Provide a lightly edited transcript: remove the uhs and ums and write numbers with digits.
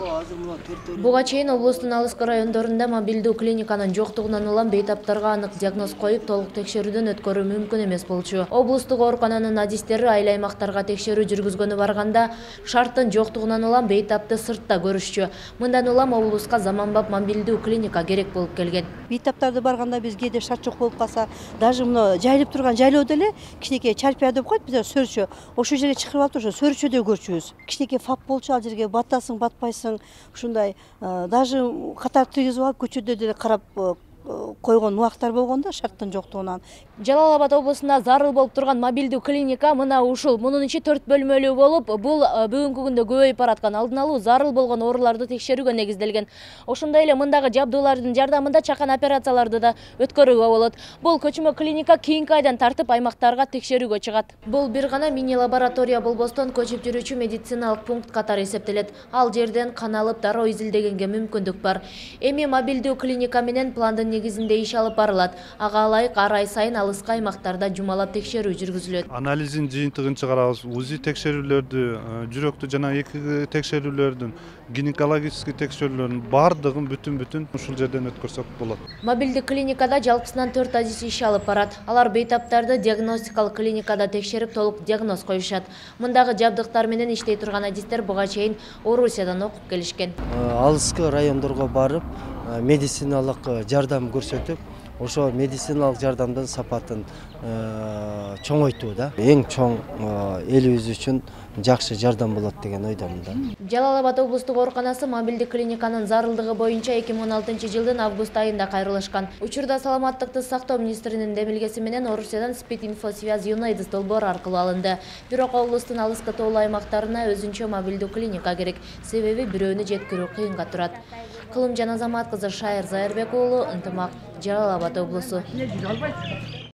Буга чейин облустун алыскы райондорунда мобилдүү клиниканын жоктугунан улам бейтаптарга анык диагноз коюп, толук текшерүүдөн өткөрүү мүмкүн эмес болчу. Облустук оорукананын адистери айыл аймактарга текшерүү жүргүзгөнү барганда шарттын жоктугунан улам бейтапты сыртта көрүшчү. Мындан улам облуска заманбап мобилдүү клиника керек болуп келген. Бейтаптарды барганда биз кээде шарт жок болуп калса, даже мына жайылып турган жайлоодо эле кичинекей чарпия деп коет, биз сөрчө. Ошол жерге чакырып алып ошо сөрчөдө көрчүбүз. Кичинекей фап болчу, ал жерге батасың, батпайсың, ушундай даже катар тийгизип алып көчөдө деле карап койгон убактар болгон да шарттын жоктугунан. Жалал Абад облусунда зарыл болуп турган мобилдүү клиника мына ушул. Мунун ичи 4 бөлмөлүү болуп, бул бүгүнкү күндө көбөйүп бараткан алдын алуу зарыл болгон ооруларды текшерүүгө негизделген. Ошондой эле мындагы жабдуулардын жардамында чакан операцияларды да өткөрүүгө болот. Бул көчмө клиника кийинки айдан тартып аймактарга текшерүүгө чыгат. Бул бир гана мини лаборатория болбостон көчүп жүрүүчү медициналык пункт катары эсептелет. Ал жерден кан алып дароо изилдегенге мүмкүндүк бар. Эми мобилдүү клиника менен пландын негизинде иш алып барылат. Ага ылайык ар ай сайын алыскы аймактарда жумалап текшерүү жүргүзүлөт. Анализдин жыйынтыгын чыгарабыз. УЗИ текшерүүлөрдү, жүрөктү жана экиги текшерүүлөрдүн, гинекологический текшерүүлөрдүн бардыгын бүтүн ушул жерден өткөрсөк болот. Мобилдүү клиникада жалпысынан 4 адис иш алып барат. Алар бейтаптарды диагностикалык клиникада текшерип, толук диагноз коюшат. Мындагы жабдыктар менен иштей турган адистер буга чейин Орусиядан окуп келишкен. Алыскы райондорго барып, медициналык жардам көрсөтүп, ошо медициналык жардамдын сапатын чоңойтуу да. Эң чоң элибиз үчүн жакшы жардам болот деген ойдомун да. Жалал Абад облустук ооруканасы мобилдүү клиниканын зарылдыгы боюнча 2016-жылдын август айында кайрылышкан. Учурда саламаттыкты сактоо министринин демилгеси менен Орусиядан Speed Info Связь United долбоор аркылуу алынды. Бирок облустун алыскы тоолуу аймактарына өзүнчө мобилдүү клиника керек. Себеби бирөөнү жеткирүү кыйынга турат. Кылымжан Азамат кызы Шайыр Зайырбек уулу, Ынтымак, Жалал Абад облусу.